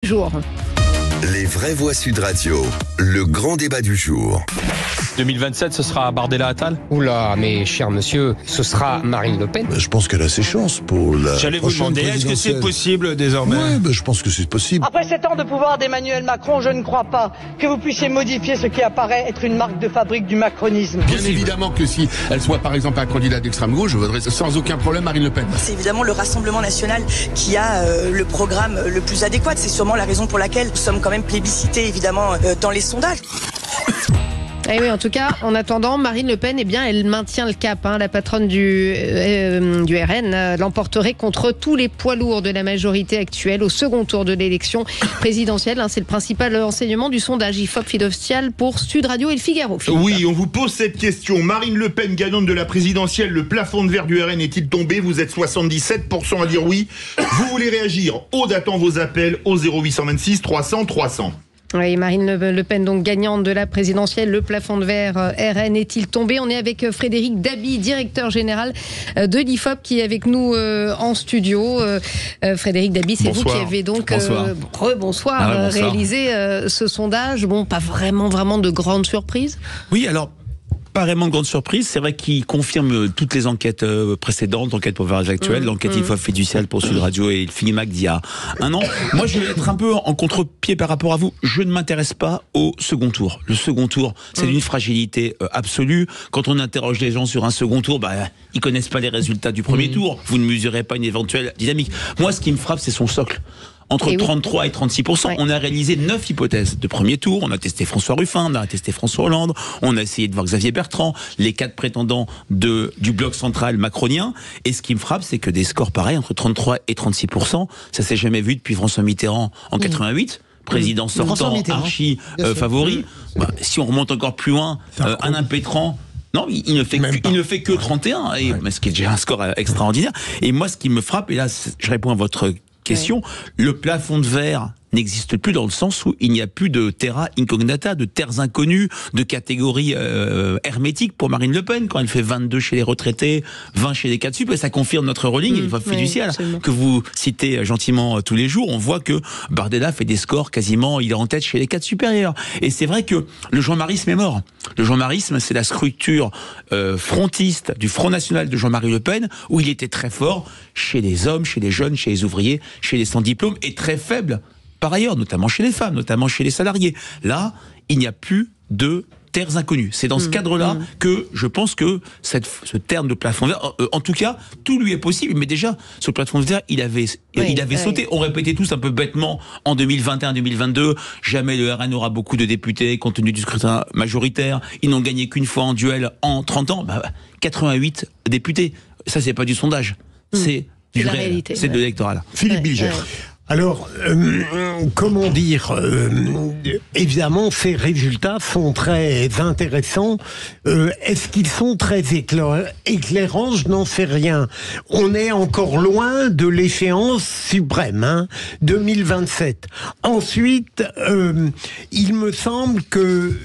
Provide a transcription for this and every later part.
Jour. Les vraies voix Sud Radio, le grand débat du jour. 2027, ce sera Bardella Attal? Oula, mais cher monsieur, ce sera Marine Le Pen. Je pense qu'elle a ses chances pour la J'allais vous prochaine demander, est-ce que c'est présidentielle. possible désormais? Oui, je pense que c'est possible. Après 7 ans de pouvoir d'Emmanuel Macron, je ne crois pas que vous puissiez modifier ce qui apparaît être une marque de fabrique du macronisme. Bien évidemment que si elle soit par exemple un candidat d'extrême gauche, je voterai sans aucun problème Marine Le Pen. C'est évidemment le Rassemblement national qui a le programme le plus adéquat. C'est sûrement la raison pour laquelle nous sommes quand même plébiscités évidemment dans les sondages. Et oui, en tout cas, en attendant, Marine Le Pen, eh bien, elle maintient le cap. La patronne du RN l'emporterait contre tous les poids lourds de la majorité actuelle au second tour de l'élection présidentielle. C'est le principal enseignement du sondage IFOP Fidocial pour Sud Radio et Le Figaro. Oui, on vous pose cette question. Marine Le Pen, gagnante de la présidentielle, le plafond de verre du RN est-il tombé? Vous êtes 77% à dire oui. Vous voulez réagir? Aude attend vos appels au 0826 300 300. Oui, Marine Le Pen, donc gagnante de la présidentielle, le plafond de verre RN est-il tombé? On est avec Frédéric Dabi, directeur général de l'IFOP, qui est avec nous en studio. Frédéric Dabi, c'est vous qui avez donc bonsoir. Réalisé ce sondage. Bon, pas vraiment de grande surprise. Oui, alors pas vraiment de grande surprise. C'est vrai qu'il confirme toutes les enquêtes précédentes, l'enquête pour Verge actuelle, l'enquête IFOP Fiducial pour Sud Radio et le Finimac d'il y a un an. Moi, je vais être un peu en contre-pied par rapport à vous. Je ne m'intéresse pas au second tour. Le second tour, c'est d'une fragilité absolue. Quand on interroge les gens sur un second tour, ils connaissent pas les résultats du premier tour. Vous ne mesurez pas une éventuelle dynamique. Moi, ce qui me frappe, c'est son socle. Entre 33 et 36%, on a réalisé 9 hypothèses de premier tour. On a testé François Ruffin, on a testé François Hollande, on a essayé de voir Xavier Bertrand, les 4 prétendants du bloc central macronien. Et ce qui me frappe, c'est que des scores pareils, entre 33 et 36%, ça s'est jamais vu depuis François Mitterrand en 88. Président sortant, archi favori. Si on remonte encore plus loin, Alain Pétran. Non, il ne fait que 31, ce qui est déjà un score extraordinaire. Et moi, ce qui me frappe, et là, je réponds à votre question, le plafond de verre n'existe plus dans le sens où il n'y a plus de terra incognita, de terres inconnues, de catégories hermétiques pour Marine Le Pen, quand elle fait 22 chez les retraités, 20 chez les 4 sup, et ça confirme notre rolling et l'IFOP Fiducial que vous citez gentiment tous les jours. On voit que Bardella fait des scores quasiment, il est en tête chez les 4 supérieurs. Et c'est vrai que le Jean-Marisme est mort. Le Jean-Marisme, c'est la structure frontiste du Front National de Jean-Marie Le Pen, où il était très fort chez les hommes, chez les jeunes, chez les ouvriers, chez les sans diplôme, et très faible par ailleurs, notamment chez les femmes, notamment chez les salariés. Là, il n'y a plus de terres inconnues. C'est dans ce cadre-là que je pense que ce terme de plafond de verre, en tout cas, tout lui est possible. Mais déjà, ce plafond de verre, il avait sauté. On répétait tous un peu bêtement en 2021-2022, jamais le RN aura beaucoup de députés compte tenu du scrutin majoritaire. Ils n'ont gagné qu'une fois en duel en 30 ans. 88 députés. Ça, c'est pas du sondage. C'est du réel. Réalité, c'est de l'électoral. Philippe Bilger. Alors, comment dire, évidemment, ces résultats sont très intéressants. Est-ce qu'ils sont très éclairants? Je n'en sais rien. On est encore loin de l'échéance suprême, 2027. Ensuite, il me semble que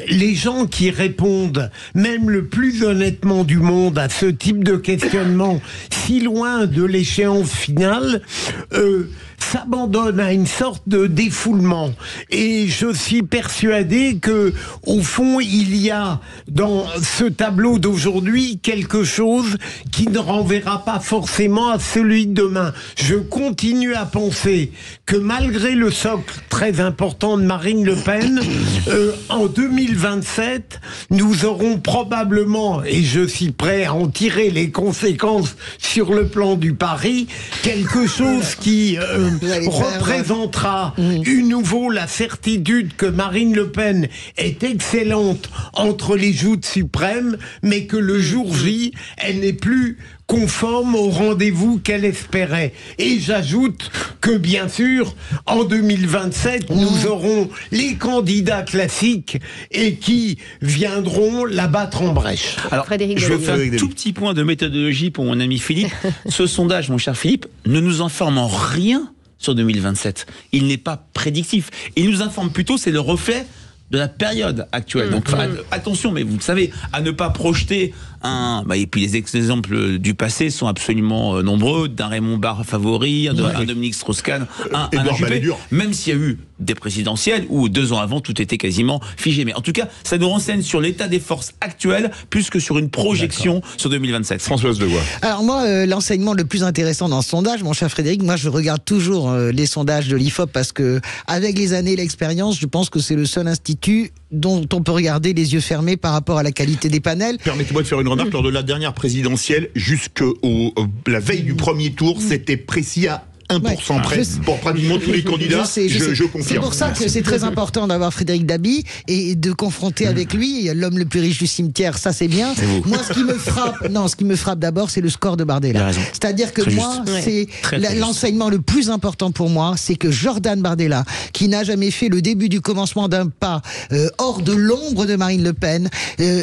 les gens qui répondent, même le plus honnêtement du monde, à ce type de questionnement, si loin de l'échéance finale, s'abandonne à une sorte de défoulement. Et je suis persuadé que, au fond, il y a dans ce tableau d'aujourd'hui quelque chose qui ne renverra pas forcément à celui de demain. Je continue à penser que malgré le socle très important de Marine Le Pen, en 2027, nous aurons probablement, et je suis prêt à en tirer les conséquences sur le plan du pari, quelque chose qui représentera une nouveau la certitude que Marine Le Pen est excellente entre les joutes suprêmes, mais que le jour J, elle n'est plus conforme au rendez-vous qu'elle espérait. Et j'ajoute que, bien sûr, en 2027, nous aurons les candidats classiques et qui viendront la battre en brèche. Alors, je vais faire un tout petit point de méthodologie pour mon ami Philippe. Ce sondage, mon cher Philippe, ne nous informe en rien sur 2027. Il n'est pas prédictif. Il nous informe plutôt, c'est le reflet de la période actuelle. Donc attention, mais vous le savez, à ne pas projeter Et puis les exemples du passé sont absolument nombreux, d'un Raymond Barre favori, un Dominique Strauss-Kahn, un Alain Juppé, même s'il y a eu des présidentielles où 2 ans avant tout était quasiment figé. Mais en tout cas, ça nous renseigne sur l'état des forces actuelles plus que sur une projection sur 2027. Françoise Degois. Alors moi, l'enseignement le plus intéressant dans ce sondage, mon cher Frédéric, moi je regarde toujours les sondages de l'IFOP parce que avec les années, l'expérience, je pense que c'est le seul institut dont on peut regarder les yeux fermés par rapport à la qualité des panels. Permettez-moi de faire une remarque. Lors de la dernière présidentielle, jusqu'à la veille du premier tour, c'était précis à 1% près pour pratiquement tous les candidats. Je confirme. C'est pour ça que c'est très important d'avoir Frédéric Dabi et de confronter avec lui l'homme le plus riche du cimetière. Ça, c'est bien. Moi, ce qui me frappe d'abord, c'est le score de Bardella. C'est-à-dire que moi, c'est l'enseignement le plus important pour moi, c'est que Jordan Bardella, qui n'a jamais fait le début du commencement d'un pas hors de l'ombre de Marine Le Pen,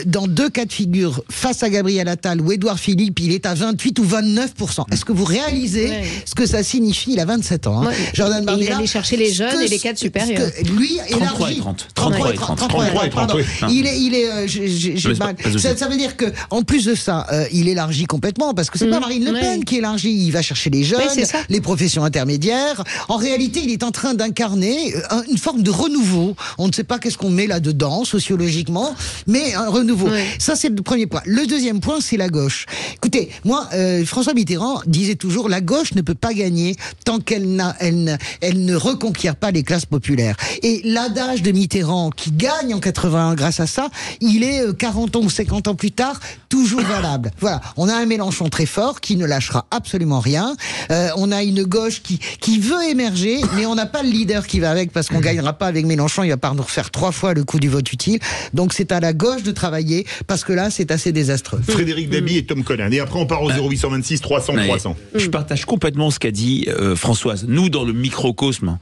dans 2 cas de figure, face à Gabriel Attal ou Édouard Philippe, il est à 28 ou 29%. Est-ce que vous réalisez ce que ça signifie? Il a 27 ans. Jordan Bardella, il allait chercher les jeunes et les cadres supérieurs. Lui, 33 et 30. 33 et 30. Ça veut dire que en plus de ça, il élargit complètement parce que c'est pas Marine Le Pen qui élargit. Il va chercher les jeunes, les professions intermédiaires. En réalité, il est en train d'incarner une forme de renouveau. On ne sait pas qu'est-ce qu'on met là-dedans sociologiquement, mais un renouveau. Ça, c'est le premier point. Le deuxième point, c'est la gauche. Écoutez, moi, François Mitterrand disait toujours la gauche ne peut pas gagner tant qu'elle ne reconquiert pas les classes populaires. Et l'adage de Mitterrand, qui gagne en 81 grâce à ça, il est 40 ans ou 50 ans plus tard, toujours valable. Voilà. On a un Mélenchon très fort, qui ne lâchera absolument rien. On a une gauche qui veut émerger, mais on n'a pas le leader qui va avec, parce qu'on gagnera pas avec Mélenchon, il va pas nous refaire 3 fois le coup du vote utile. Donc c'est à la gauche de travailler, parce que là, c'est assez désastreux. Frédéric Dabi et Tom Conan. Et après, on part au 0826 300 300. Je partage complètement ce qu'a dit Françoise. Nous, dans le microcosme,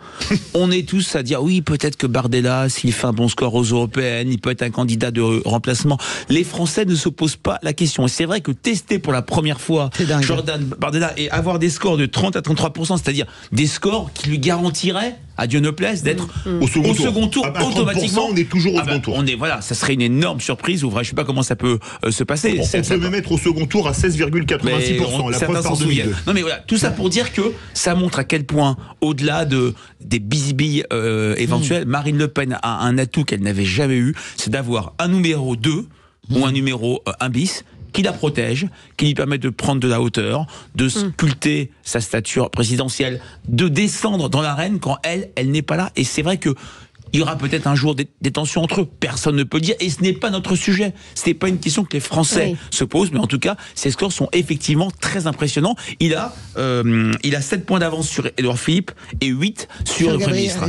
on est tous à dire oui, peut-être que Bardella, s'il fait un bon score aux européennes, il peut être un candidat de remplacement. Les Français ne se posent pas la question. Et c'est vrai que tester pour la première fois Jordan Bardella et avoir des scores de 30 à 33%, c'est-à-dire des scores qui lui garantiraient, à Dieu ne plaise, d'être au second tour automatiquement. On est toujours au second tour. Ça serait une énorme surprise. Je ne sais pas comment ça peut se passer. On peut même être au second tour à 16,86%. La preuve par demi. Non mais voilà, tout ça pour dire que ça montre à quel point, au-delà des bisbilles éventuels, Marine Le Pen a un atout qu'elle n'avait jamais eu, c'est d'avoir un numéro 2 ou un numéro 1 bis qui la protège, qui lui permet de prendre de la hauteur, de sculpter sa stature présidentielle, de descendre dans l'arène quand elle n'est pas là. Et c'est vrai que il y aura peut-être un jour des tensions entre eux. Personne ne peut le dire. Et ce n'est pas notre sujet. Ce n'est pas une question que les Français se posent. Mais en tout cas, ces scores sont effectivement très impressionnants. Il a 7 points d'avance sur Édouard Philippe et 8 sur le Premier ministre.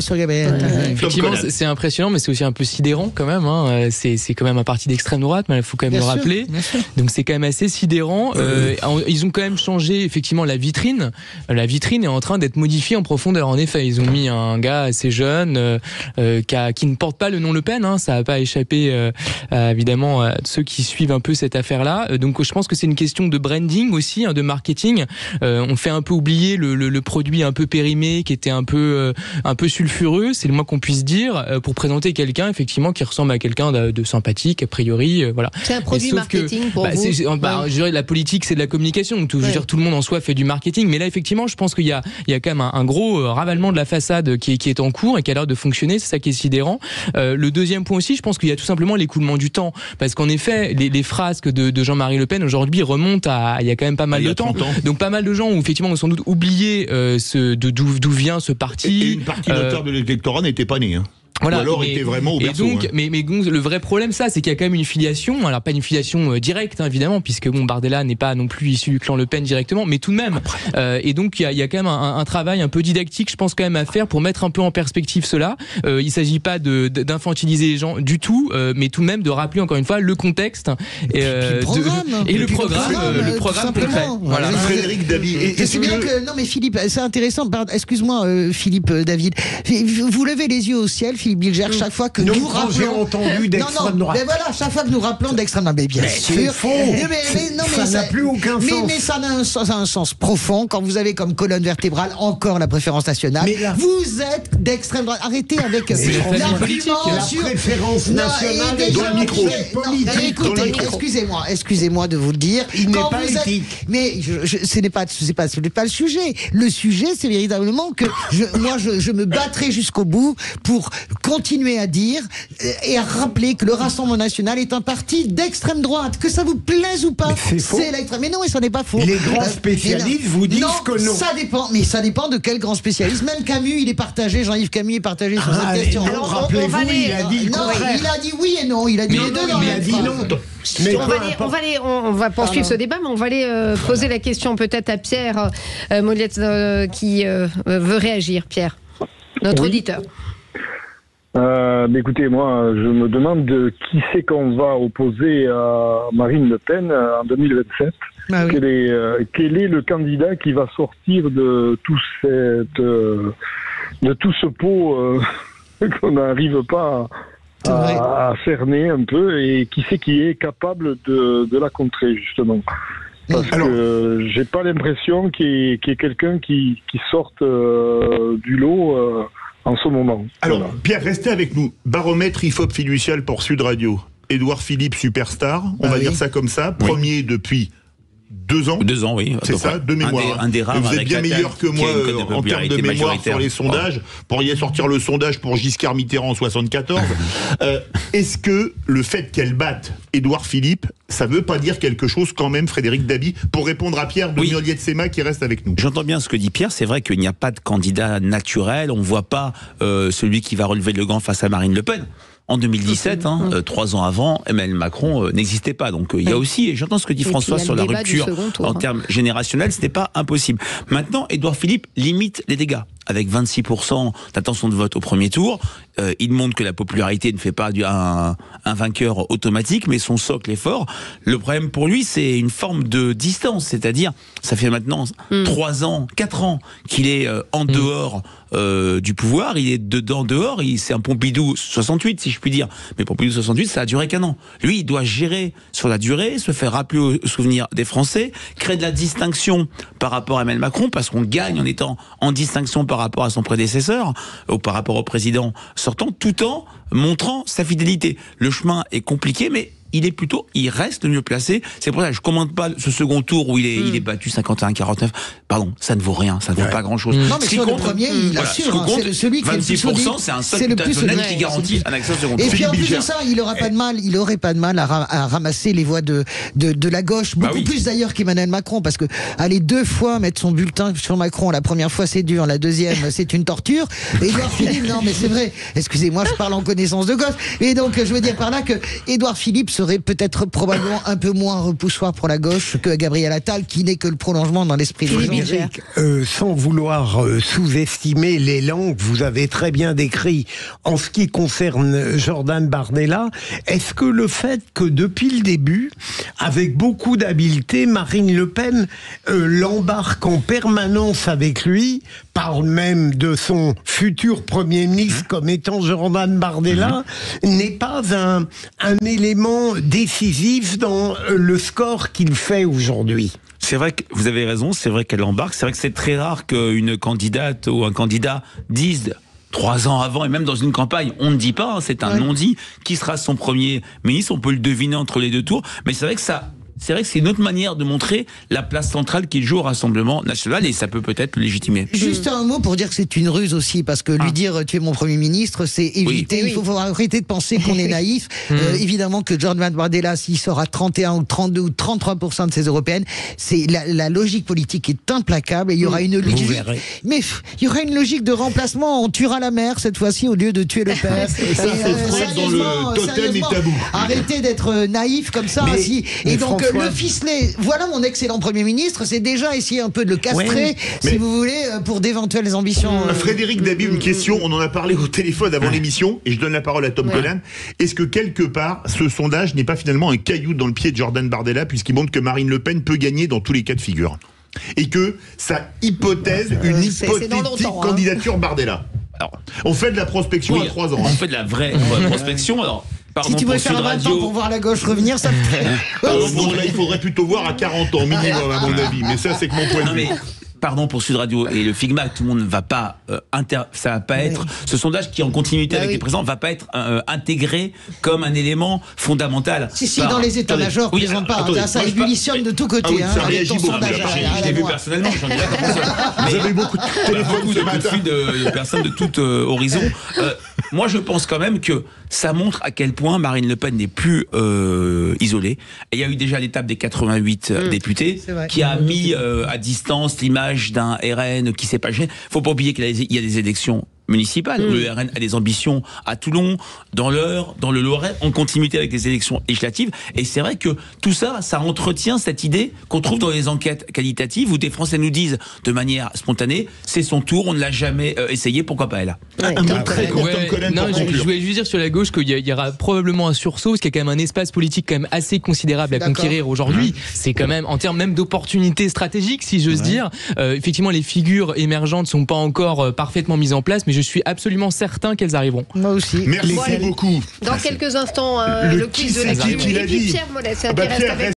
Effectivement, c'est impressionnant, mais c'est aussi un peu sidérant quand même. C'est quand même un parti d'extrême droite, mais il faut quand même le rappeler. Donc c'est quand même assez sidérant. Ils ont quand même changé effectivement la vitrine. La vitrine est en train d'être modifiée en profondeur. En effet, ils ont mis un gars assez jeune qui ne porte pas le nom Le Pen, ça n'a pas échappé évidemment à ceux qui suivent un peu cette affaire-là. Donc je pense que c'est une question de branding aussi, de marketing. On fait un peu oublier le produit un peu périmé, qui était un peu sulfureux, c'est le moins qu'on puisse dire, pour présenter quelqu'un effectivement qui ressemble à quelqu'un de sympathique a priori. Voilà. C'est un produit marketing pour vous. Je dirais la politique, c'est de la communication. Donc, je veux dire, tout le monde en soi fait du marketing, mais là effectivement, je pense qu'il y a quand même un gros ravalement de la façade qui est en cours et qui a l'air de fonctionner. C'est ça qui est sidérant. Le deuxième point aussi, je pense qu'il y a tout simplement l'écoulement du temps, parce qu'en effet, les frasques de Jean-Marie Le Pen aujourd'hui remontent à il y a quand même pas mal de temps. Donc pas mal de gens ont effectivement sans doute oublié d'où vient ce parti. Et une partie notaire de l'électorat n'était pas née. Voilà, ou alors était vraiment au berceau. Donc, mais le vrai problème, c'est qu'il y a quand même une filiation, alors pas une filiation directe, évidemment, puisque Bardella n'est pas non plus issu du clan Le Pen directement, mais tout de même. Et donc, il y a quand même un travail un peu didactique, je pense, quand même à faire pour mettre un peu en perspective cela. Il s'agit pas d'infantiliser les gens du tout, mais tout de même de rappeler encore une fois le contexte le programme concret. Voilà. Frédéric Dabi. C'est bien que non, mais Philippe, c'est intéressant. Excuse-moi, Philippe David. Vous levez les yeux au ciel, Philippe Bilger, chaque fois que nous rappelons... j'ai entendu d'extrême droite. Mais voilà, chaque fois que nous rappelons d'extrême droite, mais bien sûr. C'est faux. Ça n'a plus aucun sens. Mais ça a un sens profond quand vous avez comme colonne vertébrale encore la préférence nationale. Vous êtes d'extrême droite. Arrêtez avec l'argument sur la préférence nationale dans le micro. Écoutez, excusez-moi de vous le dire. Il n'est pas éthique. Mais ce n'est pas le sujet. Le sujet, c'est véritablement que je me battrai jusqu'au bout pour continuer à dire et à rappeler que le Rassemblement national est un parti d'extrême droite. Que ça vous plaise ou pas, c'est l'extrême. Mais non, et ça n'est pas faux. Les grands spécialistes vous disent que non. Ça dépend. Mais ça dépend de quel grand spécialiste. Même Camus, il est partagé. Jean-Yves Camus est partagé sur cette question. Rappelez-vous, il a dit le contraire. Il a dit oui et non. Il a dit les deux. Il a dit non. On va poursuivre ce débat, mais on va aller poser la question peut-être à Pierre Moliette qui veut réagir. Pierre, notre auditeur. Écoutez, moi, je me demande qui c'est qu'on va opposer à Marine Le Pen en 2027. Ah oui. Quel est le candidat qui va sortir de tout ce pot qu'on n'arrive pas à cerner un peu, et qui c'est qui est capable de la contrer, justement. Parce que j'ai pas l'impression qu'il y ait quelqu'un qui sorte du lot en ce moment. Alors, voilà. Pierre, restez avec nous. Baromètre IFOP fiducial pour Sud Radio. Édouard Philippe, superstar, on va dire ça comme ça, premier depuis 2 ans. 2 ans, oui. C'est ça, de mémoire. Un des rares. Vous êtes bien meilleur que moi en termes de mémoire sur les sondages. Pourriez sortir le sondage pour Giscard Mitterrand en 74. Est-ce que le fait qu'elle batte Édouard Philippe, ça veut pas dire quelque chose quand même, Frédéric Dabi, pour répondre à Pierre de Moliette-Sema qui reste avec nous? J'entends bien ce que dit Pierre. C'est vrai qu'il n'y a pas de candidat naturel. On ne voit pas celui qui va relever le gant face à Marine Le Pen. En 2017, 3 ans avant, Emmanuel Macron n'existait pas. Donc il y a aussi, et j'entends ce que dit François sur la rupture en termes générationnels, ce n'est pas impossible. Maintenant, Édouard Philippe limite les dégâts. Avec 26% d'intention de vote au premier tour, il montre que la popularité ne fait pas un vainqueur automatique, mais son socle est fort. Le problème pour lui, c'est une forme de distance, c'est-à-dire, ça fait maintenant 3 ans, 4 ans qu'il est en dehors du pouvoir, il est dedans, dehors, c'est un Pompidou 68, si je puis dire. Mais Pompidou 68, ça a duré qu'1 an. Lui, il doit gérer sur la durée, se faire rappeler au souvenir des Français, créer de la distinction par rapport à Emmanuel Macron, parce qu'on gagne en étant en distinction par rapport à son prédécesseur, ou par rapport au président sortant, tout en montrant sa fidélité. Le chemin est compliqué, mais il reste le mieux placé. C'est pour ça que je ne commande pas ce second tour où il est battu 51-49. Pardon, ça ne vaut rien, ça ne vaut pas grand-chose. Non, mais sur le premier, il assure. C'est celui qui est le plus solide. 26%, c'est un seul net qui garantit un accès au second tour. Et puis en plus de ça, il n'aurait pas de mal à ramasser les voix de la gauche, beaucoup plus d'ailleurs qu'Emmanuel Macron, parce que aller 2 fois mettre son bulletin sur Macron, la première fois c'est dur, la deuxième c'est une torture. Et Édouard Philippe, non mais c'est vrai, excusez-moi, je parle en connaissance de gosse. Et donc je veux dire par là que Édouard Philippe serait peut-être probablement un peu moins repoussoir pour la gauche que Gabriel Attal, qui n'est que le prolongement dans l'esprit des gens. Sans vouloir sous-estimer l'élan que vous avez très bien décrit en ce qui concerne Jordan Bardella, est-ce que le fait que depuis le début, avec beaucoup d'habileté, Marine Le Pen l'embarque en permanence avec lui, parle même de son futur Premier ministre comme étant Jordan Bardella, n'est pas un élément décisif dans le score qu'il fait aujourd'hui? C'est vrai que vous avez raison, c'est vrai qu'elle embarque, c'est vrai que c'est très rare qu'une candidate ou un candidat dise 3 ans avant, et même dans une campagne, on ne dit pas, c'est un non-dit, qui sera son Premier ministre, on peut le deviner entre les 2 tours, mais c'est vrai que c'est une autre manière de montrer la place centrale qu'il joue au Rassemblement national, et ça peut peut-être le légitimer. Juste un mot pour dire que c'est une ruse aussi, parce que lui dire tu es mon Premier ministre, c'est éviter. Il faut arrêter de penser qu'on est naïf. Évidemment que Jordan Bardella, s'il sort à 31 ou 32 ou 33% de ces européennes, c'est la logique politique est implacable, et il y aura une logique. Mais il y aura une logique de remplacement. On tuera la mère cette fois-ci au lieu de tuer le père. Dans le totem et tabou. Arrêtez d'être naïf comme ça. Et donc le ficeler, voilà mon excellent Premier ministre, c'est déjà essayer un peu de le castrer, si vous voulez, pour d'éventuelles ambitions. Frédéric Dabi, une question, on en a parlé au téléphone avant l'émission, et je donne la parole à Tom Collan. Est-ce que quelque part, ce sondage n'est pas finalement un caillou dans le pied de Jordan Bardella, puisqu'il montre que Marine Le Pen peut gagner dans tous les cas de figure, et que ça hypothèse une hypothétique candidature Bardella? Alors, on fait de la prospection à 3 ans. On fait de la vraie prospection. Alors, pardon, si tu voulais faire 20 ans pour voir la gauche revenir, ça me ferait. Là, il faudrait plutôt voir à 40 ans minimum, à mon avis. Mais ça, c'est que mon point de vue. Pardon pour Sud Radio et le Figma, tout le monde ne va pas ça va pas être ce sondage qui est en continuité avec les présents va pas être intégré comme un élément fondamental. Si dans les états-majors, plaisante pas, ça ébullitionne de tous côtés. Ça réagit beaucoup. Je l'ai vu personnellement, j'en ai là. Vous avez beaucoup de téléphones ce matin. De personnes de tout horizon. Moi, je pense quand même que ça montre à quel point Marine Le Pen n'est plus isolée. Et il y a eu déjà l'étape des 88 députés qui a mis à distance l'image d'un RN qui s'est pas gêné. Faut pas oublier qu'il y a des élections municipales. Le RN a des ambitions à Toulon, dans l'Eure, dans le Loiret, en continuité avec les élections législatives. Et c'est vrai que tout ça, ça entretient cette idée qu'on trouve dans les enquêtes qualitatives où des Français nous disent de manière spontanée, c'est son tour, on ne l'a jamais essayé, pourquoi pas elle. Je voulais juste dire sur la gauche qu'il y aura probablement un sursaut, parce qu'il y a quand même un espace politique quand même assez considérable à conquérir aujourd'hui. C'est quand même, en termes même d'opportunités stratégiques, si j'ose dire, effectivement les figures émergentes ne sont pas encore parfaitement mises en place, mais je suis absolument certain qu'elles arriveront. Moi aussi. Merci beaucoup. Dans quelques instants, le quiz de la qui l'a dit. Pierre Mollet, c'est intéressant.